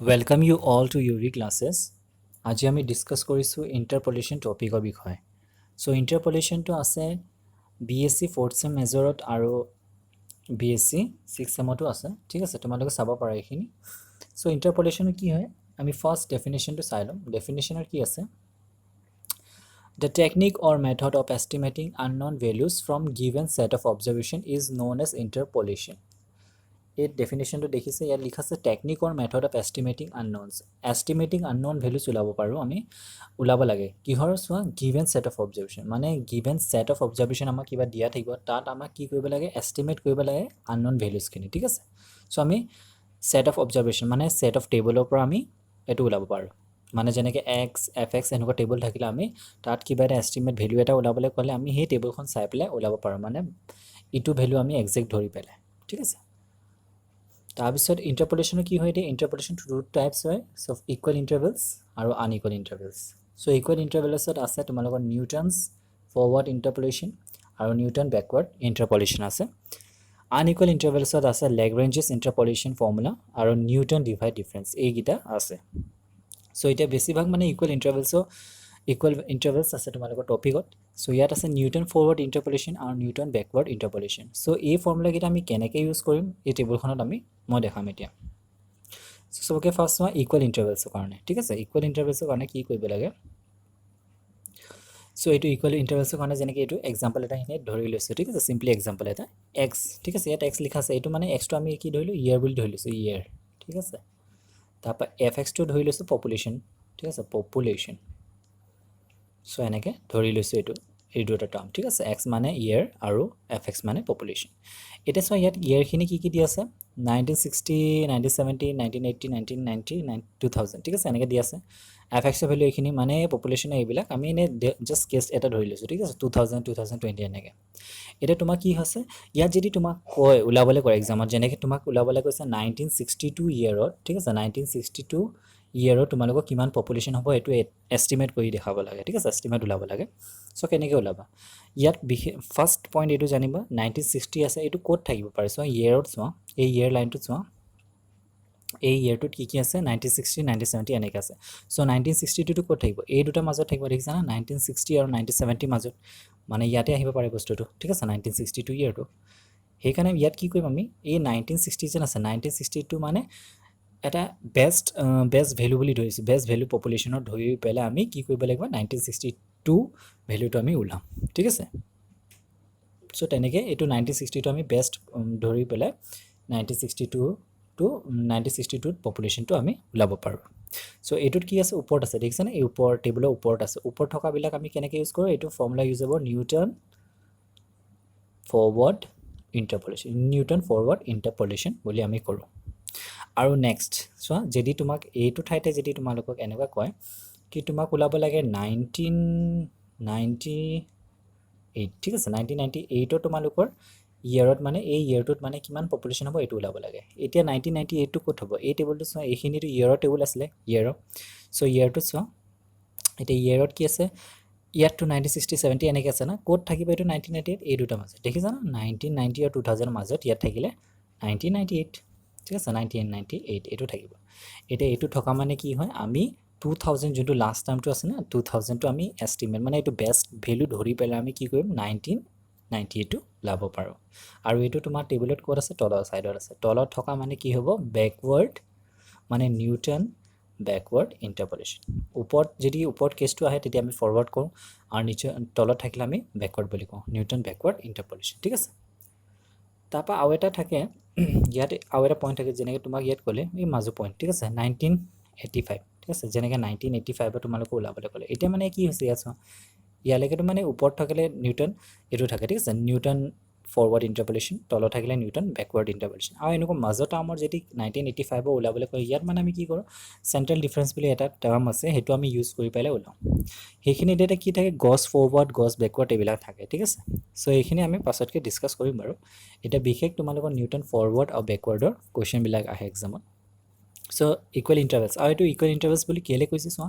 Welcome you all to URI classes. আজি আমি discuss কৰিছো ইন্টাৰপোলেশন টপিকৰ বিষয়ে। সো ইন্টাৰপোলেশনটো আছে বিএসসি 4th সেম মেজৰত আৰু বিএসসি 6th সেমতো আছে। ঠিক আছে, তোমালোকে চাব পাৰা এইখিনি। সো ইন্টাৰপোলেশন কি হয় আমি ফাৰ্স্ট ডেফিনিশনটো চাই লম। ডেফিনিশনৰ কি আছে? The technique or method of estimating unknown values from given set of observation is known as interpolation. এই ডেফিনেশনটো দেখিছে, ইয়াত লিখা আছে technique or method of estimating unknowns. Estimating unknown values ওলাব পাৰোঁ আমি, ওলাব লাগে কিহৰ? চোৱা, গিভেন ছেট অফ অবজাৰভেশ্যন, মানে গিভেন ছেট অফ অবজাৰভেশ্যন আমাক কিবা দিয়া থাকিব, তাত আমাক কি কৰিব লাগে? এষ্টিমেট কৰিব লাগে আনন'ন ভেলুজখিনি। ঠিক আছে, চ' আমি ছেট অফ অবজাৰভেশ্যন মানে ছেট অফ টেবুলৰ পৰা আমি এইটো ওলাব পাৰোঁ। মানে যেনেকৈ এক্স এফ এক্স এনেকুৱা টেবুল থাকিলে আমি তাত কিবা এটা এষ্টিমেট ভেলু এটা ওলাবলৈ ক'লে আমি সেই টেবুলখন চাই পেলাই ওলাব পাৰোঁ, মানে ইটো ভেলু আমি একজেক্ট ধৰি পেলাই। ঠিক আছে, তাৰপিছত ইন্টাৰপোলেশ্যনৰ কি হয়? এতিয়া ইন্টাৰপোলেশ্যন টু টাইপছ হয়, চ' ইকুৱেল ইণ্টাৰভেলছ আৰু আনইকুৱেল ইণ্টাৰভেলছ। চ' ইকুৱেল ইণ্টাৰভেলছত আছে তোমালোকৰ নিউটনছ ফৰৱাৰ্ড ইণ্টাৰপোলেশ্যন আৰু নিউটন বেকৱাৰ্ড ইণ্টাৰপোলেশ্যন আছে। আনইকুৱেল ইণ্টাৰভেলছত আছে লেগ্ৰেঞ্জেছ ইণ্টাৰপোলেশ্যন ফৰ্মুলা আৰু নিউটন ডিভাইড ডিফাৰেঞ্চ, এইকেইটা আছে। চ' এতিয়া বেছিভাগ মানে ইকুৱেল ইণ্টাৰভেলছ আছে তোমালোকৰ টপিকত। চ' ইয়াত আছে নিউটন ফৰৱাৰ্ড ইণ্টাৰপোলেশ্যন আৰু নিউটন বেকৱাৰ্ড ইণ্টাৰপোলেশ্যন। চ' এই ফৰ্মুলাকেইটা আমি কেনেকৈ ইউজ কৰিম এই টেবুলখনত মই দেখাম এতিয়া। চবকে ফাৰ্ষ্ট চোৱা ইকুৱেল ইণ্টাৰভেলছৰ কাৰণে। ঠিক আছে, ইকুৱেল ইণ্টাৰভেলছৰ কাৰণে কি কৰিব লাগে? চ' এইটো ইকুৱেল ইণ্টাৰভেলছৰ কাৰণে যেনেকৈ এইটো এক্সাম্পল এটা এনেই ধৰি লৈছোঁ। ঠিক আছে, চিম্পলি এক্সাম্পল এটা এক্স। ঠিক আছে, ইয়াত এক্স লিখা আছে, এইটো মানে এক্সটো আমি কি ধৰিলোঁ? ইয়েৰ বুলি ধৰি লৈছোঁ, ইয়েৰ। ঠিক আছে, তাৰপৰা এফ এক্সটো ধৰি লৈছোঁ পপুলেশ্যন। ঠিক আছে, পপুলেশ্যন। চ' এনেকৈ ধৰি লৈছোঁ এই দুটা টাৰ্ম। ঠিক আছে, এক্স মানে ইয়েৰ আৰু এফ এক্স মানে পপুলেশ্যন। এতিয়া চোৱা ইয়াত ইয়েৰখিনি কি দি আছে? 1960, 1970, 1980, 1990, 2000। ঠিক আছে, এনেকৈ দি আছে। এফ এক্সৰ ভেলু এইখিনি, মানে পপুলেশ্যন এইবিলাক আমি এনেই জাষ্ট কেছ এটা ধৰি লৈছোঁ। ঠিক আছে, 2000, 2020 এনেকৈ। এতিয়া তোমাৰ কি হৈছে, ইয়াত যদি তোমাক কয় ওলাবলৈ কয় এক্সামত, যেনেকৈ তোমাক ওলাবলৈ কৈছে 1962 ইয়েৰত। ঠিক আছে, 1962 ইয়েৰত তোমালোকৰ কিমান পপুলেশ্যন হ'ব এইটো এষ্টিমেট কৰি দেখাব লাগে। ঠিক আছে, এষ্টিমেট ওলাব লাগে। চ' কেনেকৈ ওলাবা? ইয়াত ফাৰ্ষ্ট পইণ্ট এইটো জানিবা, 1960 আছে, এইটো ক'ত থাকিব পাৰে? চোৱা ইয়েৰত চোৱা, এই ইয়েৰ লাইনটোত চোৱা, এই ইয়েৰটোত কি আছে? 1960, 1970 এনেকৈ আছে। চ' 1962টো ক'ত থাকিব? এই দুটাৰ মাজত থাকিব, দেখিছানে? 1960 আৰু 1970 মাজত, মানে ইয়াতে আহিব পাৰে বস্তুটো। ঠিক আছে, 1962 ইয়েৰটো। সেইকাৰণে ইয়াত কি কৰিম আমি? এই 1960 যেন আছে, 1962 মানে এটা বেষ্ট ভেলু বুলি ধৰিছোঁ, বেষ্ট ভেলু পপুলেশ্যনত ধৰি পেলাই আমি কি কৰিব লাগিব? 1962 ভেলুটো আমি ওলাম। ঠিক আছে, চ' তেনেকৈ এইটো 1960টো আমি বেষ্ট ধৰি পেলাই 1962ত পপুলেশ্যনটো আমি ওলাব পাৰোঁ। চ' এইটোত কি আছে? ওপৰত আছে, দেখিছেনে? এই ওপৰ টেবুলৰ ওপৰত আছে। ওপৰত থকাবিলাক আমি কেনেকৈ ইউজ কৰোঁ? এইটো ফৰ্মুলা ইউজ হ'ব নিউটন ফৰৱাৰ্ড ইণ্টাৰপোলেশ্যন বুলি আমি কৰোঁ। আৰু নেক্সট চোৱা, যদি তোমাক এইটো ঠাইতে যদি তোমালোকক এনেকুৱা কয় কি তোমাক ওলাব লাগে 1998। ঠিক আছে, 1998ত তোমালোকৰ ইয়েৰত, মানে এই ইয়েৰটোত মানে কিমান পপুলেশ্যন হ'ব এইটো ওলাব লাগে। এতিয়া 1998টো ক'ত হ'ব? এই টেবুলটো চোৱা, এইখিনিতো ইয়েৰৰ টেবুল আছিলে, ইয়েৰৰ। চ' ইয়েৰটোত চোৱা, এতিয়া ইয়েৰত কি আছে? ইয়াততো 1960, 70 এনেকৈ আছে না, ক'ত থাকিব এইটো? 1998 এই দুটাৰ মাজত, দেখিছা না? 1990 আৰু 2000 মাজত ইয়াত থাকিলে 1998। ঠিক আছে, 1998 এইটো থাকিব। এতিয়া এইটো থকা মানে কি হয়? আমি 2000 যোনটো লাষ্ট টাইমটো আছে না, 2000টো আমি এষ্টিমেট, মানে এইটো বেষ্ট ভেলু ধৰি পেলাই আমি কি কৰিম? 1998টো ওলাব পাৰোঁ। আৰু এইটো তোমাৰ টেবুলত ক'ত আছে? তলৰ ছাইডত আছে। তলত থকা মানে কি হ'ব? বেকৱাৰ্ড, মানে নিউটন বেকৱাৰ্ড ইণ্টাৰপোলেশ্যন। ওপৰত কেছটো আহে তেতিয়া আমি ফৰৱাৰ্ড কৰোঁ, আৰু নিচে তলত থাকিলে আমি বেকৱাৰ্ড বুলি কওঁ, নিউটন বেকৱাৰ্ড ইণ্টাৰপোলেশ্যন। ঠিক আছে, তাৰপৰা আৰু এটা থাকে ইয়াত, আৰু এটা পইণ্ট থাকে, যেনেকৈ তোমাক ইয়াত ক'লে এই মাজু পইণ্ট। ঠিক আছে, 1985। ঠিক আছে, যেনেকৈ 1985ত তোমালোকে ওলাবলৈ ক'লে, এতিয়া মানে কি হৈছে ইয়াত চোৱা, ইয়ালৈকেতো মানে ওপৰত থাকিলে নিউটন এইটো থাকে। ঠিক আছে, নিউটন ফৰৱাৰ্ড ইণ্টাৰপোলেশ্যন, তলত থাকিলে নিউটন বেকৱাৰ্ড ইণ্টাৰপোলেশ্যন। আৰু এনেকুৱা মাজৰ টাৰ্মৰ যদি 1985 ওলাবলৈ কয়, ইয়াত মানে আমি কি কৰোঁ? চেণ্ট্ৰেল ডিফাৰেঞ্চ বুলি এটা টাৰ্ম আছে, সেইটো আমি ইউজ কৰি পেলাই ওলাওঁ। সেইখিনি এতিয়া কি থাকে? গছ ফৰৱাৰ্ড, গছ বেকৱাৰ্ড এইবিলাক থাকে। ঠিক আছে, চ' এইখিনি আমি পাছতকৈ ডিছকাছ কৰিম বাৰু। এতিয়া বিশেষ তোমালোকৰ নিউটন ফৰৱাৰ্ড আৰু বেকৱাৰ্ডৰ কুৱেশ্যনবিলাক আহে এক্সামত। চ' ইকুৱেল ইণ্টাৰভেলছ, আৰু এইটো ইকুৱেল ইণ্টাৰভেলছ বুলি কেলৈ কৈছে চোৱা,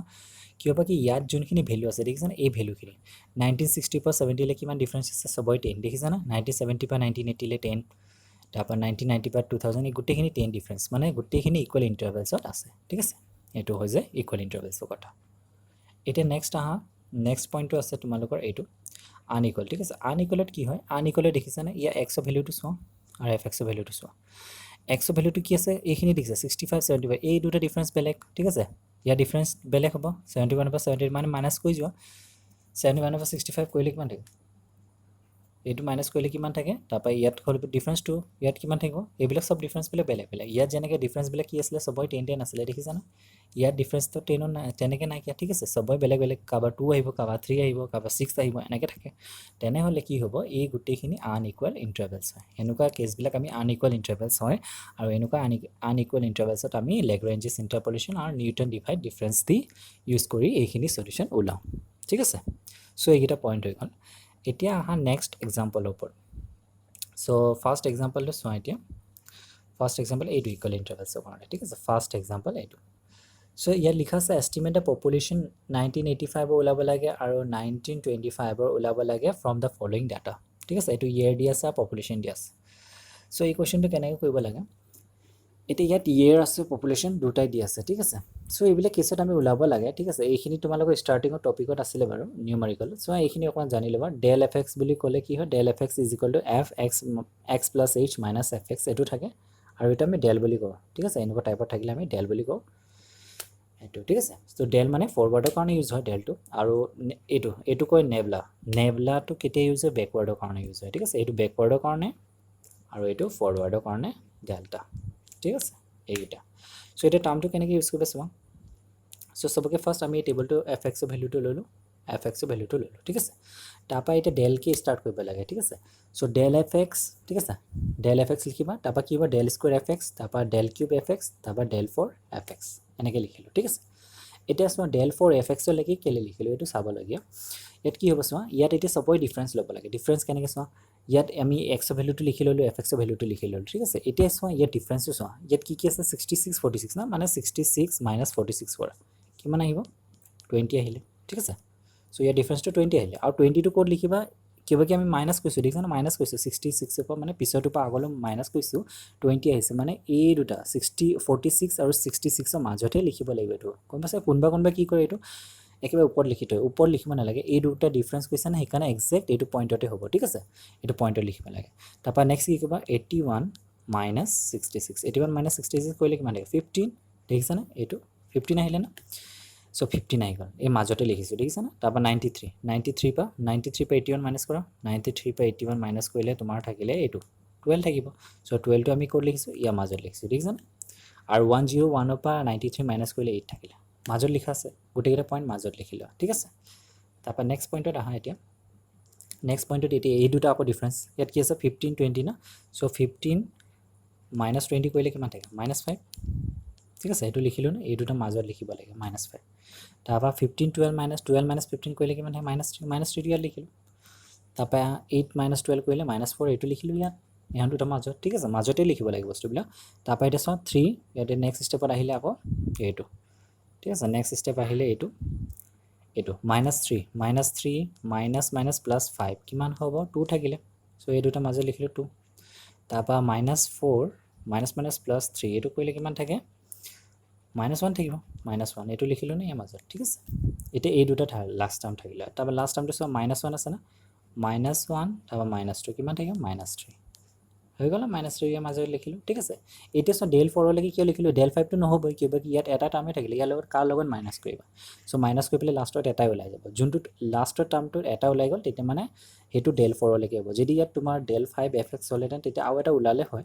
কিয় বা কি ইয়াত যোনখিনি ভেলু আছে দেখিছানে? এই ভেলুখিনি 1960 পৰা 70লৈ কিমান ডিফাৰেঞ্চ আছে? চবৰে 10, দেখিছানে? 1970 পৰা 1980লৈ 10, তাৰপৰা 1990 পৰা 2000 এই গোটেইখিনি 10 ডিফাৰেঞ্চ মানে গোটেইখিনি ইকুৱেল ইণ্টাৰভেলছত আছে ঠিক আছে এইটো হৈ যায় ইকুৱেল ইণ্টাৰভেলছৰ কথা এতিয়া নেক্সট আহা নেক্সট পইণ্টটো আছে তোমালোকৰ এইটো আনইকুৱেল ঠিক আছে আনইকুৱেলত কি হয় আনইকুৱেলত দেখিছানে ইয়াৰ এক্সৰ ভেলুটো চোৱা আৰু এফ এক্সৰ ভেলুটো চোৱা এক্সৰ ভেলুটো কি আছে এইখিনি দেখিছা 65 75 এই দুটা ডিফাৰেঞ্চ বেলেগ ঠিক আছে ইয়াৰ ডিফাৰেঞ্চ বেলেগ হ'ব 71 পৰা 70 মানে মাইনাছ কৰি যোৱা 71 পৰা 65 কৰিলে কিমান থাকে এইটো মাইনাছ কৰিলে কিমান থাকে তাৰপৰা ইয়াত হ'ল ডিফাৰেঞ্চটো ইয়াত কিমান থাকিব এইবিলাক সব ডিফাৰেঞ্চবিলাক বেলেগ বেলেগ ইয়াত যেনেকৈ ডিফাৰেঞ্চবিলাক কি আছিলে সবৰে 10 10 আছিলে দেখিছানে ইয়াত ডিফাৰেঞ্চটো 10 নাই তেনেকৈ নাইকিয়া ঠিক আছে সবৰে বেলেগ বেলেগ কাৰোবাৰ 2 আহিব কাৰোবাৰ 3 আহিব কাৰোবাৰ 6 আহিব এনেকৈ থাকে তেনেহ'লে কি হ'ব এই গোটেইখিনি আনইকুৱেল ইণ্টাৰভেলছ হয় এনেকুৱা কেছবিলাক আমি আনইকুৱেল ইণ্টাৰভেলছ হয় আৰু এনেকুৱা আনইকুৱেল ইণ্টাৰভেলছত আমি লেগ্ৰেঞ্জিছ ইণ্টাৰপলেশ্যন আৰু নিউটন ডিভাইড ডিফাৰেঞ্চ দি ইউজ কৰি এইখিনি সলিউশ্যন ওলাওঁ ঠিক আছে চ' এইকেইটা পইণ্ট হৈ গ'ল এতিয়া আহা নেক্সট এক্সাম্পলৰ ওপৰত চ' ফাৰ্ষ্ট এক্সাম্পলটো চোৱা এতিয়া ফাৰ্ষ্ট এক্সাম্পল এইটো ইকুৱেল ইণ্টাৰভেলছৰ কাৰণে ঠিক আছে ফাৰ্ষ্ট এক্সাম্পল এইটো চ' ইয়াত লিখা আছে এষ্টিমেট দ্য পপুলেশ্যন 1985 ওলাব লাগে আৰু 1925 ওলাব লাগে ফ্ৰম দ্য ফলোয়িং ডাটা ঠিক আছে এইটো ইয়েৰ দি আছে আৰু পপুলেশ্যন দি আছে চ' এই কুৱেশ্যনটো কেনেকৈ কৰিব লাগে এতিয়া ইয়াত ইয়েৰ আছে পপুলেশ্যন দুটাই দি আছে ঠিক আছে চ' এইবিলাক কেছত আমি ওলাব লাগে ঠিক আছে এইখিনি তোমালোকৰ ষ্টাৰ্টিঙৰ টপিকত আছিলে বাৰু নিউমাৰিকেল চ' এইখিনি অকণমান জানি ল'বা ডেল এফ এক্স বুলি ক'লে কি হয় del F X is equal to F X plus H minus F X এইটো থাকে আৰু এটা আমি ডেল বুলি কওঁ ঠিক আছে এনেকুৱা টাইপত থাকিলে আমি ডেল বুলি কওঁ এইটো ঠিক আছে চ' ডেল মানে ফৰৱাৰ্ডৰ কাৰণে ইউজ হয় ডেলটো আৰু এইটো কয় নেবলাটো কেতিয়া ইউজ হয় বেকৱাৰ্ডৰ কাৰণে ইউজ হয় ঠিক আছে এইটো বেকৱাৰ্ডৰ কাৰণে আৰু এইটো ফৰৱাৰ্ডৰ কাৰণে ডেল্টা ঠিক আছে এইকেইটা চ' এতিয়া টাৰ্মটো কেনেকৈ ইউজ কৰিব চোৱা চ' চবকে ফাৰ্ষ্ট আমি এই টেবলটো এফ এক্সৰ ভেলুটো ল'লোঁ ঠিক আছে তাৰপৰা এতিয়া ডেলকে ষ্টাৰ্ট কৰিব লাগে ঠিক আছে চ' ডেল এফ এক্স ঠিক আছে ডেল এফ এক্স লিখিবা তাৰপৰা কি হ'ব ডেল স্কুৱেৰ এফ এক্স তাৰপৰা ডেল কিউব এফ এক্স তাৰপৰা ডেল ফ'ৰ এফ এক্স এনেকৈ লিখিলোঁ ঠিক আছে এতিয়া চোৱা ডেল ফ'ৰ এফ এক্সলৈকে কেলৈ লিখিলোঁ এইটো চাবলগীয়া ইয়াত কি হ'ব চোৱা ইয়াত এতিয়া চবৰে ডিফাৰেঞ্চ ল'ব লাগে ডিফাৰেঞ্চ কেনেকৈ চোৱা ইয়াত আমি এক্সৰ ভেলুটো লিখি ল'লোঁ এফ এক্সৰ ভেলুটো লিখি ল'লোঁ ঠিক আছে এতিয়া চোৱা ইয়াত ডিফাৰেঞ্চটো চোৱা ইয়াত কি আছে 66 46 না মানে 66 মাইনাছ 46 কৰা কিমান আহিব 20 আহিলে ঠিক আছে চ' ইয়াৰ ডিফাৰেঞ্চটো 20 আহিলে আৰু 20টো ক'ত লিখিবা কিবা কি আমি মাইনাছ কৰিছোঁ দেখিছানে মাইনাছ কৰিছোঁ 66ৰ পৰা মানে পিছৰটোৰ পৰা আগলৈ মাইনাছ কৰিছোঁ 20 আহিছে মানে এই দুটা 46 আৰু 66ৰ মাজতহে লিখিব লাগিব এইটো গম পাইছে কোনোবা কি কৰে এইটো একেবাৰে ওপৰত লিখি থয় ওপৰত লিখিব নালাগে এই দুটা ডিফাৰেঞ্চ কৈছে না সেইকাৰণে একজেক্ট এইটো পইণ্টতে হ'ব ঠিক আছে এইটো পইণ্টত লিখিব লাগে তাৰপৰা নেক্সট কি কৰিবা 81 মাইনাছ 66 81 মাইনাছ 66 কৰিলে কিমান লাগে 15 দেখিছানে এইটো 15 আহিলে না চ' 15 আহি গ'ল এই মাজতে লিখিছোঁ দেখিছানে তাৰপৰা 93 পৰা 81 মাইনাছ কৰা 93 পৰা 81 মাইনাছ কৰিলে তোমাৰ থাকিলে এইটো 12 থাকিব চ' 12টো আমি ক'ত লিখিছোঁ ইয়াৰ মাজত লিখিছোঁ দেখিছানে আৰু 101ৰ পৰা 93 মাইনাছ কৰিলে 8 থাকিলে মাজত লিখা আছে গোটেইকেইটা পইণ্ট মাজত লিখি লোৱা ঠিক আছে তাৰপৰা নেক্সট পইণ্টত আহা এতিয়া নেক্সট পইণ্টত এতিয়া এই দুটা আকৌ ডিফাৰেঞ্চ ইয়াত কি আছে 15 20 না চ' 15 মাইনাছ 20 কৰিলে কিমান থাকে -5 ঠিক আছে এইটো লিখিলোঁ ন এই দুটা মাজত লিখিব লাগে -5 তাৰপৰা 15 12 মাইনাছ 15 কৰিলে কিমান থাকে -3 ইয়াত লিখিলোঁ তাৰপৰা 8 মাইনাছ 12 কৰিলে -4 এইটো লিখিলোঁ ইয়াত ইহঁত দুটা মাজত ঠিক আছে মাজতে লিখিব লাগে বস্তুবিলাক তাৰপৰা এতিয়া চাওঁ 3 ইয়াতে নেক্সট ষ্টেপত আহিলে আকৌ এইটো ঠিক আছে নেক্সট ষ্টেপ আহিলে এইটো -3 মাইনাছ প্লাছ 5 কিমান হ'ব 2 থাকিলে চ' এই দুটা মাজত লিখিলোঁ 2 তাৰপৰা -4 মাইনাছ প্লাছ 3 এইটো কৰিলে কিমান থাকে -1 থাকিব -1 এইটো লিখিলোঁ নে ইয়াৰ মাজত ঠিক আছে এতিয়া এই দুটা লাষ্ট টাৰ্ম থাকিলে তাৰপৰা লাষ্ট টাৰ্মটো চোৱা -1 আছে না -1 তাৰপৰা -2 কিমান থাকিব -3 হৈ গ'ল -3 ইয়াৰ মাজত লিখিলোঁ ঠিক আছে এতিয়া চোৱা ডেল 4লৈকে কিয় লিখিলোঁ ডেল 5টো নহ'বই কিবা কি ইয়াত এটা টাৰ্মে থাকিলে ইয়াৰ লগত কাৰ লগত মাইনাছ কৰিবা চ' মাইনাছ কৰি পেলাই লাষ্টত এটাই ওলাই যাব যোনটোত লাষ্টৰ টাৰ্মটোত এটা ওলাই গ'ল তেতিয়া মানে সেইটো ডেল 4লৈকে হ'ব যদি ইয়াত তোমাৰ ডেল 5 এফ এক্স হ'লেহেঁতেন তেতিয়া আৰু এটা ওলালে হয়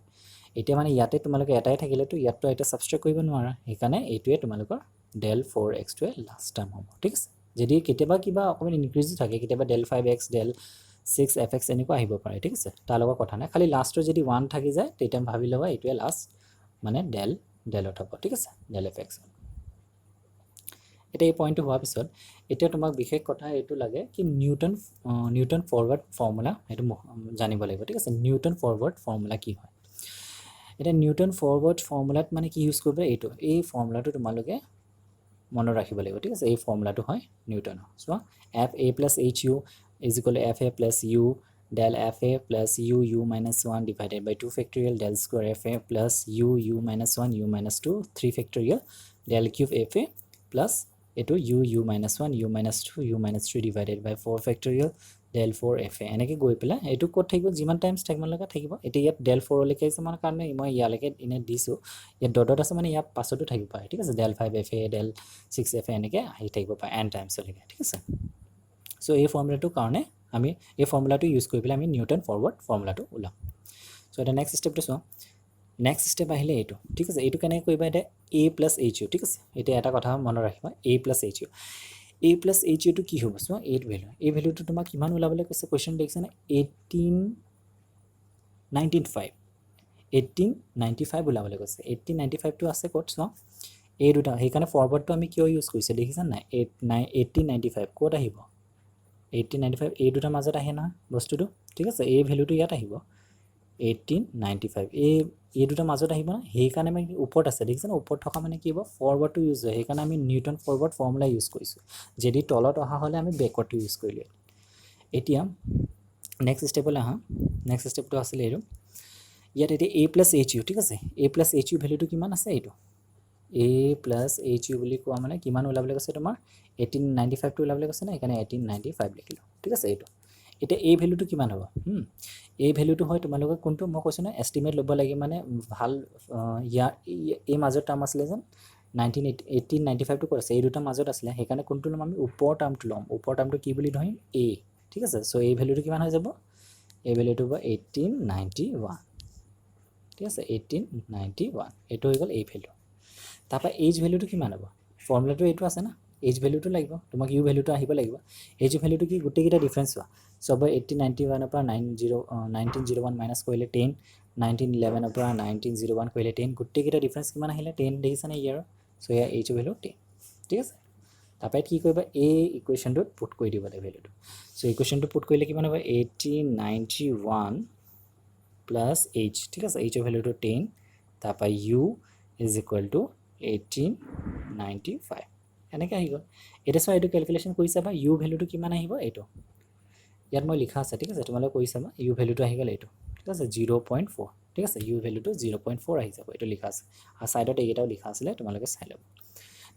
এতিয়া মানে ইয়াতে তোমালোকে এটাই থাকিলেতো ইয়াততো এটা ছাবষ্ট্ৰেক্ট কৰিব নোৱাৰা সেইকাৰণে এইটোৱে তোমালোকৰ ডেল 4x লাষ্ট টাৰ্ম হ'ব ঠিক আছে যদি কেতিয়াবা কিবা অকণমান ইনক্ৰিজো থাকে কেতিয়াবা ডেল 5x ডেল 6fx এনেকুৱা আহিব পাৰে ঠিক আছে তাৰ লগত কথা নাই খালি লাষ্টৰ যদি 1 থাকি যায় তেতিয়া ভাবি ল'বা এইটোৱে লাষ্ট মানে ডেলত হ'ব ঠিক আছে ডেল এফ এক্স এতিয়া এই পইণ্টটো হোৱাৰ পিছত এতিয়া তোমাক বিশেষ কথা এইটো লাগে কি নিউটন ফৰৱাৰ্ড ফৰ্মুলা সেইটো জানিব লাগিব ঠিক আছে নিউটন ফৰৱাৰ্ড ফৰ্মুলা কি হয় এতিয়া নিউটন ফৰৱাৰ্ড ফৰ্মুলাত মানে কি ইউজ কৰিব এইটো এই ফৰ্মুলাটো তোমালোকে মনত ৰাখিব লাগিব ঠিক আছে এই ফৰ্মুলাটো হয় নিউটনৰ চোৱা FA + HU = FA + U del fa plus u minus 1 divided by 2 factorial del square fa plus u minus 1 u minus 2 3 factorial del cube fa plus eto u minus 1 u minus 2 u minus 3 divided by 4 factorial del 4 fa এনেকে গৈ পেলা এটো কত থাকিব জিমান Times থাকিব লাগা থাকিব এটা ইয়াত del 4 লৈকে আছে মানে কাৰণে মই ইয়ালৈকে ইনে দিছো ইয়াত ডট আছে মানে ইয়াত পাছতো থাকিব পাৰে ঠিক আছে del 5 fa del 6 fa এনেকে আহি থাকিব পাৰে n টাইমস লৈকে ঠিক আছে সো এই ফৰ্মুলাটো কাৰণে আমি এই ফৰ্মুলাটো ইউজ কৰি পেলাই আমি নিউটন ফৰৱাৰ্ড ফৰ্মুলাটো উলাম সো এটা নেক্সট স্টেপটো সো নেক্সট স্টেপ আহিলে এটো ঠিক আছে এটো কেনে কৰিবা এটা a + hu ঠিক আছে এটা এটা কথা মনত ৰাখিবা a + hu a plus h to কি হ'ব সো 8 ভ্যালু এই ভ্যালুটো তোমাক কিমান উলাবলৈ কৈছে কোৱেশ্চন দেখছনে 1895 উলাবলৈ কৈছে 1895 টো আছে ক'ত সো এই দুটা হেকানে ফৰৱাৰ্ডটো আমি কিয় ইউজ কৰিছে দেখিছা নাই 1895 ক'ত আহিব 1895 এই দুটা মাজত আহে না বস্তুটো ঠিক আছে এই ভ্যালুটো ইয়াত আহিব 1895 এই দুটা মাজত আহিব না হেকানে মানে ওপৰত আছে দেখিছা না ওপৰত থকা মানে কি হ'ব ফৰৱাৰ্ডটো ইউজ হয় হেকানে আমি নিউটন ফৰৱাৰ্ড ফৰ্মুলা ইউজ কৰিছো যদি তলত অহা হলে আমি ব্যাকৱাৰ্ডটো ইউজ কৰিলে এতিয়া নেক্সট স্টেপলৈ আহা নেক্সট স্টেপটো আছিল এটো ইয়াত এটি a + hu ঠিক আছে a + hu ভ্যালুটো কিমান আছে এটো a + hu বুলি কোৱা মানে কিমান উলাবলৈ কৈছে তোমাৰ 1895 টো উলাবলৈ কৈছে না এখানে 1895 লিখিলো ঠিক আছে এটো এটা এই ভ্যালুটো কিমান হ'ব এই ভ্যালুটো হয় তোমালোকে কোনটো মই কৈছো না এস্টিমেট লব লাগে মানে ভাল ইয়া এই মাজৰ টাৰ্ম আছিল যেন 1895 টো কৰিছে এই দুটা মাজত আছিল হেকানে কোনটো লম আমি ওপৰ টাৰ্মটো লম ওপৰ টাৰ্মটো কি বুলি ধৰিম a ঠিক আছে সো এই ভ্যালুটো কিমান হৈ যাব এই ভ্যালুটো হ'ব 1891 ঠিক আছে 1891 এটো হৈ গল এই ভ্যালু তাপা h ভ্যালুটো কিমান হ'ব ফৰ্মুলাটো এটো আছে না h ভ্যালুটো লাগিব তোমাক u ভ্যালুটো আহিব লাগিব h ভ্যালুটো কি গুটে কিটা ডিফাৰেন্স হোৱা সব 1891 পৰা 1901 মাইনাস কৰিলে 10 1911 পৰা 1901 কৰিলে 10 গুটে কিটা ডিফাৰেন্স কিমান আহিলে 10 দেখিছা না ইয়াৰ সো ইয়া h ভ্যালু 10 ঠিক আছে তাপা কি কৰিবা এই ইকুৱেচনটো পুট কৰি দিব লাগে ভ্যালুটো সো ইকুৱেচনটো পুট কৰিলে কিমান হ'ব 1891 plus h ঠিক আছে h ভ্যালুটো 10 তাপা u is equal to 1895 এনেকৈ আহি গ'ল এটা সো এটো ক্যালকুলেশন কৰি চাবা u ভ্যালুটো কিমান আহিব এটো ইয়াত মই লিখা আছে ঠিক আছে তোমালোকে কৰি চাবা u ভ্যালুটো আহি গ'ল এটো ঠিক আছে 0.4 ঠিক আছে u ভ্যালুটো 0.4 আহি যাব এটো লিখা আছে আর সাইডত এইটাও লিখা আছে তোমালোকে চাই লব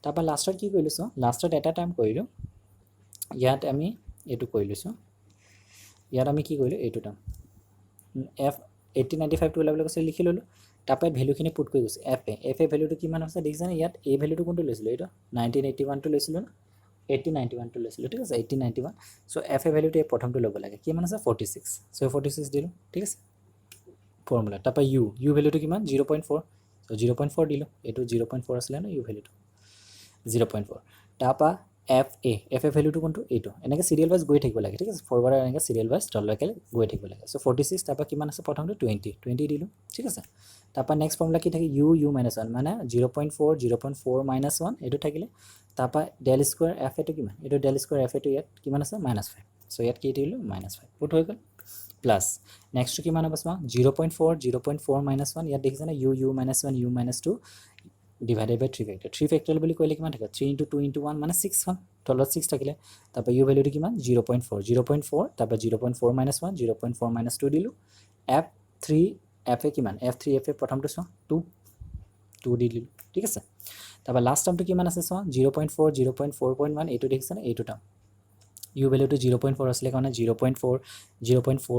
তাপা লাষ্টত কি কৰিলো সো লাষ্টত এটা টাইম কৰিলো ইয়াত আমি এটো কৰিলো ইয়াত আমি কি কৰিলো এটো টাইম f 1895 টো উলাবলৈ কৈছে লিখি ললো তাপা ভ্যালুখিনি পুট কৰি গৈছে fa ভ্যালুটো কিমান আছে দেখিছানে ইয়াত a ভ্যালুটো কোনটো লৈছিল এটো 1981 টো লৈছিল না 1891 টো লৈছিল ঠিক আছে 1891 সো fa ভ্যালুটো প্ৰথমটো ল'ব লাগে কিমান আছে 46 সো 46 দিলো ঠিক আছে ফৰ্মুলা তাপা u ভ্যালুটো কিমান 0.4 সো 0.4 দিলো এটো 0.4 আছিল না u ভ্যালুটো 0.4 তাপা fa ভ্যালুটো কোনটো এটো এনেকে সিরিয়াল ওয়াইজ গৈ থাকিব লাগে ঠিক আছে ফৰৱাৰ্ড এনেকে সিরিয়াল ওয়াইজ তললৈকে গৈ থাকিব লাগে সো 46 তাপা কিমান আছে প্ৰথমটো 20 দিলো ঠিক আছে তাপা নেক্সট ফৰ্মুলা কি থাকে u - 1 মানে 0.4 - 1 এটো থাকিলে তাপা del square fa টো কিমান এটো del square fa টো ইয়াত কিমান আছে -5 সো ইয়াত কি দিলো -5 পুট হৈ গল প্লাস নেক্সট কিমান হ'ব চোৱা 0.4 - 1 ইয়াত দেখিছানে u - 1 u - 2 divided by 3 factorial বুলি কইলে কিমান থাকে 3 * 2 * 1 মানে 6 হয় তলত 6 থাকিলে তাপা u ভ্যালুটো কিমান 0.4 তাপা 0.4 - 1 0.4 - 2 দিলু f3 fa কিমান f3 fa প্ৰথমটো চোৱা 2 দি দিলু ঠিক আছে তাপা লাষ্ট টাৰ্মটো কিমান আছে চোৱা 0.4 0.4.1 এটো দেখিছানে এটো টাৰ্ম u ভ্যালুটো 0.4 আসলে কাৰণে 0.4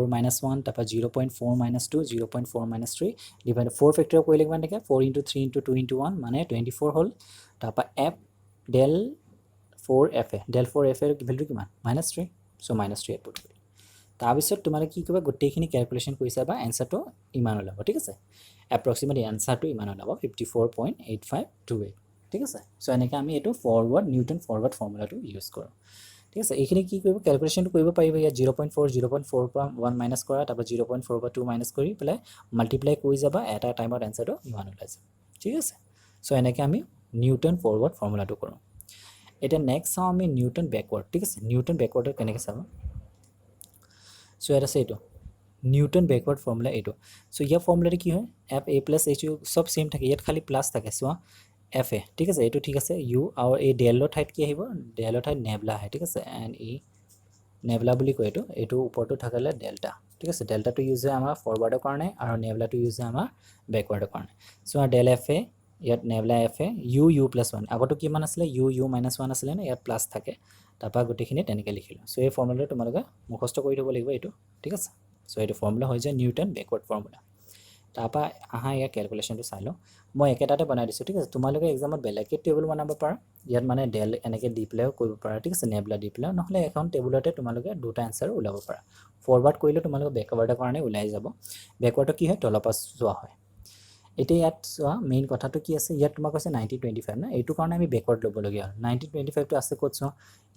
- 1 তাপা 0.4 - 2 0.4 - 3 ডিভাইড 4 ফ্যাক্টৰ কৰিলে কিমান থাকে 4 * 3 * 2 * 1 মানে 24 হল তাপা f del 4fa এর ভ্যালু কিমান -3 সো -3 পুট কৰি তাৰ পিছত তোমালে কি কৰিবা গোটেইখিনি ক্যালকুলেশন কৰিছা বা আনসাৰটো ইমান ওলাব ঠিক আছে এপ্ৰক্সিমেট আনসাৰটো ইমান ওলাব 54.8528 ঠিক আছে সো এনেকৈ আমি এটো ফৰৱাৰ্ড নিউটন ফৰৱাৰ্ড ফৰ্মুলাটো ইউজ কৰো ঠিক আছে এইখিনি কি কৰিব ক্যালকুলেশনটো কৰিব পাৰিবা ইয়া 0.4 পৰা 1 মাইনাস কৰা তাপা 0.4 পৰা 2 মাইনাস কৰি পেলাই মাল্টিপ্লাই কৰি যাবা এটা টাইমত আনসাৰটো ইমান ওলাই যাব ঠিক আছে সো এনেকৈ আমি নিউটন ফৰৱাৰ্ড ফৰ্মুলাটো কৰো এটা নেক্সট চাও আমি নিউটন ব্যাকৱাৰ্ড ঠিক আছে নিউটন ব্যাকৱাৰ্ডৰ কেনেকৈ চাবা সো এটা আছে এটো নিউটন ব্যাকৱাৰ্ড ফৰ্মুলা এটো সো ইয়া ফৰ্মুলাটো কি হয় fa + hu সব সেম থাকে ইয়াত খালি প্লাস থাকে সো fa ঠিক আছে এটো ঠিক আছে u আৰু এই ডেলৰ ঠাইত কি আহিব ডেলৰ ঠাইত নেবলা হয় ঠিক আছে এন্ড ই নেবলা বুলি কয় এটো ওপৰটো থাকলে ডেল্টা ঠিক আছে ডেল্টাটো ইউজ হয় আমাৰ ফৰৱাৰ্ডৰ কাৰণে আৰু নেবলাটো ইউজ হয় আমাৰ বেকৱাৰ্ডৰ কাৰণে চ' ডেল এফ এ ইয়াত nabla F A U plus 1 আগতো কিমান আছিলে ইউ মাইনাছ 1 আছিলে নে ইয়াত প্লাছ থাকে তাৰপৰা গোটেইখিনি তেনেকৈ লিখিলোঁ চ' এই ফৰ্মুলাটো তোমালোকে মুখস্থ কৰি থ'ব লাগিব এইটো ঠিক আছে চ' এইটো ফৰ্মুলা হৈ যায় নিউটন বেকৱাৰ্ড ফৰ্মুলা তাৰপৰা আহা ইয়াৰ কেলকুলেশ্যনটো চাই লওঁ মই একেটাতে বনাই দিছোঁ ঠিক আছে তোমালোকে এক্সামত বেলেগকৈ টেবুল বনাব পাৰা ইয়াত মানে ডেল এনেকৈ দি পেলাইও কৰিব পাৰা ঠিক আছে নেবলা দি পেলাই নহ'লে এখন টেবুলতে তোমালোকে দুটা এনচাৰ ওলাব পাৰা ফৰৱাৰ্ড কৰিলে তোমালোকে বেকৱাৰ্ডৰ কাৰণে ওলাই যাব বেকৱাৰ্ডত কি হয় তলৰ পৰা যোৱা হয় এতিয়া ইয়াত চোৱা মেইন কথাটো কি আছে ইয়াত তোমাক কৈছে 1925 না এইটো কাৰণে আমি বেকৱাৰ্ড ল'বলগীয়া হ'ল 1925টো আছে ক'ত চোৱা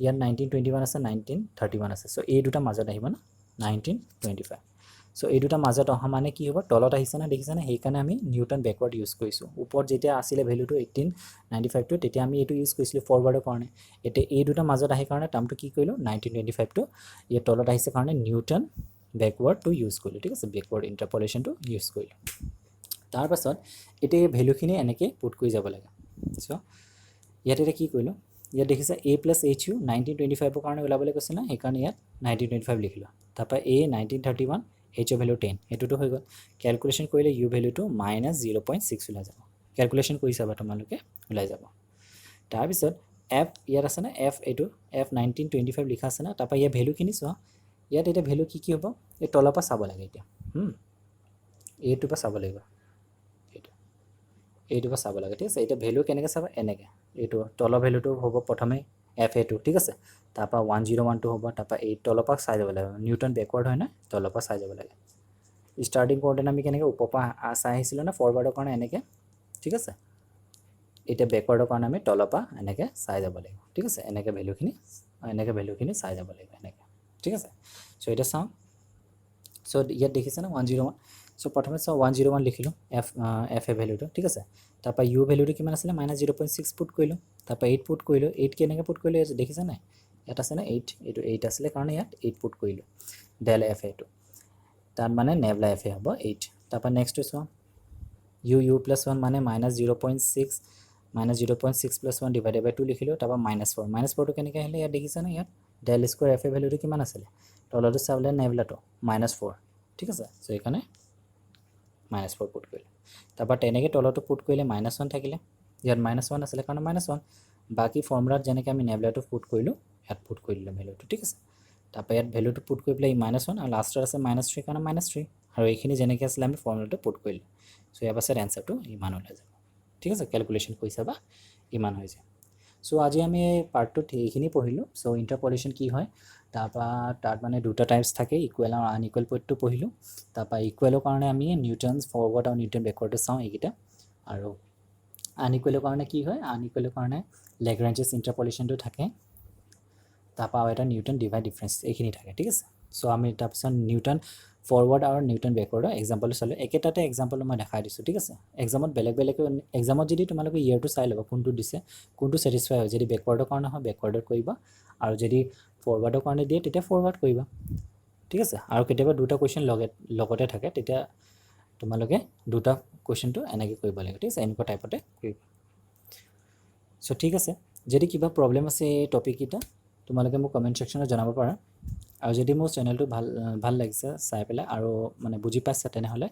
ইয়াত 1921 আছে 1931 আছে চ' এই দুটা মাজত আহিব না 1925 চ' এই দুটা মাজত অহা মানে কি হ'ব তলত আহিছে না দেখিছানে সেইকাৰণে আমি নিউটন বেকৱাৰ্ড ইউজ কৰিছোঁ ওপৰত যেতিয়া আছিলে ভেলুটো 1895টো তেতিয়া আমি এইটো ইউজ কৰিছিলোঁ ফৰৱাৰ্ডৰ কাৰণে এতিয়া এই দুটা মাজত আহি কাৰণে টাৰ্মটো কি কৰিলোঁ 1925টো ইয়াত তলত আহিছে কাৰণে নিউটন বেকৱাৰ্ডটো ইউজ কৰিলোঁ ঠিক আছে বেকৱাৰ্ড ইণ্টাৰপলেশ্যনটো ইউজ কৰিলোঁ তাৰপাছত এতিয়া এই ভেলুখিনি এনেকৈ পুট কৰি যাব লাগে চ' ইয়াত এতিয়া কি কৰিলোঁ ইয়াত দেখিছা a প্লাছ এইচ ইউ 1925ৰ কাৰণে ওলাবলৈ কৈছে না সেইকাৰণে ইয়াত 1925 লিখিলোঁ তাৰপৰা a 1931 এইচৰ ভেলু 10 এইটোতো হৈ গ'ল কেলকুলেশ্যন কৰিলে ইউ ভেলুটো -0.6 ওলাই যাব কেলকুলেশ্যন কৰি চাবা তোমালোকে ওলাই যাব তাৰপিছত এফ ইয়াত আছে না এফ এইটো এফ 1925 লিখা আছে না তাৰপৰা ইয়াৰ ভেলুখিনি চোৱা ইয়াত এতিয়া ভেলু কি হ'ব এই তলৰ পৰা চাব লাগে এতিয়া এইটোৰ পৰা চাব লাগিব এইটো পৰা চাব লাগে ঠিক আছে এতিয়া ভেলু কেনেকৈ চাবা এনেকৈ এইটো তলৰ ভেলুটো হ'ব প্ৰথমে এফ এটো ঠিক আছে তাৰপৰা 1012 হ'ব তাৰপৰা এই তলৰ পৰা চাই যাব লাগে নিউটন বেকৱাৰ্ড হয় না তলৰ পৰা চাই যাব লাগে ষ্টাৰ্টিং কৰোঁতে আমি কেনেকৈ ওপৰৰ পৰা চাই আহিছিলোঁ না ফৰৱাৰ্ডৰ কাৰণে এনেকৈ ঠিক আছে এতিয়া বেকৱাৰ্ডৰ কাৰণে আমি তলৰ পৰা এনেকৈ চাই যাব লাগিব ঠিক আছে এনেকৈ ভেলুখিনি চাই যাব লাগিব এনেকৈ ঠিক আছে চ' এতিয়া চাওঁ চ' ইয়াত দেখিছে না 101 চ' প্ৰথমে চাওঁ 101 লিখিলোঁ এফ এ ভেলুটো ঠিক আছে তাৰপৰা ইউ ভেলুটো কিমান আছিলে -0.6 পুট কৰিলোঁ তাৰপৰা 8 পুট কৰিলোঁ 8 কেনেকৈ পুট কৰিলোঁ দেখিছা নাই ইয়াত আছে না 8 এইটো 8 আছিলে কাৰণে ইয়াত 8 পুট কৰিলোঁ ডেল এফ এটো তাত মানে নেবলা এফ এ হ'ব 8 তাৰপৰা নেক্সটটো চোৱা ইউ প্লাছ 1 মানে -0.6 প্লাছ 1 ডিভাইডেড বাই 2 লিখিলোঁ তাৰপৰা -4টো কেনেকৈ আহিলে ইয়াত দেখিছা না ইয়াত ডেল স্কুৱাৰ এফ এ ভেলুটো কিমান আছিলে তলতো চাবলৈ নেবলাটো -4 ঠিক আছে চ' সেইকাৰণে -4 পুট কৰিলোঁ তাৰপৰা তেনেকৈ তলতো পুট কৰিলে -1 থাকিলে ইয়াত -1 আছিলে কাৰণে -1 বাকী ফৰ্মুলাত যেনেকৈ আমি নেবলাটো পুট কৰিলোঁ ইয়াত পুট কৰি দিলোঁ ভেলুটো ঠিক আছে তাৰপৰা ইয়াত ভেলুটো পুট কৰি পেলাই -1 আৰু লাষ্টত আছে -3 কাৰণে -3 আৰু এইখিনি যেনেকৈ আছিলে আমি ফৰ্মুলাটো পুট কৰিলোঁ চ' ইয়াৰ পাছত এনচাৰটো ইমান ওলাই যাব ঠিক আছে কেলকুলেশ্যন কৰি চাবা ইমান হৈ যায় চ' আজি আমি পাৰ্টটোত এইখিনি পঢ়িলোঁ চ' ইণ্টাৰপলেশ্যন কি হয় তাৰপৰা তাত মানে দুটা টাইপছ থাকে ইকুৱেল আৰু আনইকুৱেল পইণ্টটো পঢ়িলোঁ তাৰপৰা ইকুৱেলৰ কাৰণে আমি নিউটন ফৰৱাৰ্ড আৰু নিউটন বেকৱাৰ্ডটো চাওঁ এইকেইটা আৰু আনইকুৱেলৰ কাৰণে কি হয় আনইকুৱেলৰ কাৰণে লেগ্ৰেঞ্জেছ ইণ্টাৰপলেশ্যনটো থাকে তাৰপৰা আৰু এটা নিউটন ডিভাইড ডিফাৰেঞ্চ এইখিনি থাকে ঠিক আছে চ' আমি তাৰপিছত নিউটন ফৰৱাৰ্ড আৰু নিউটন বেকৱাৰ্ডৰ এক্সাম্পলটো চালোঁ একেটাতে এক্সাম্পল মই দেখাই দিছোঁ ঠিক আছে এক্সামত বেলেগকৈ এক্সামত যদি তোমালোকে ইয়েৰটো চাই ল'বা কোনটো দিছে কোনটো ছেটিছফাই হয় যদি বেকৱাৰ্ডৰ কাৰণে হয় বেকৱাৰ্ডত কৰিবা আৰু যদি ফৰৱাৰ্ডৰ কাৰণে দিয়ে তেতিয়া ফৰৱাৰ্ড কৰিবা ঠিক আছে আৰু কেতিয়াবা দুটা কুৱেশ্যন লগতে থাকে তেতিয়া তোমালোকে দুটা কুৱেশ্যনটো এনেকৈ কৰিব লাগিব ঠিক আছে এনেকুৱা টাইপতে কৰিবা চ' ঠিক আছে যদি কিবা প্ৰব্লেম আছে এই টপিককেইটা তোমালোকে মোক কমেণ্ট ছেকশ্যনত জনাব পাৰা আৰু যদি মোৰ চেনেলটো ভাল লাগিছে চাই পেলাই আৰু মানে বুজি পাইছা তেনেহ'লে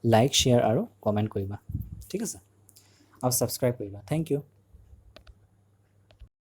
লাইক শ্বেয়াৰ আৰু কমেণ্ট কৰিবা ঠিক আছে আৰু ছাবস্ক্ৰাইব কৰিবা থেংক ইউ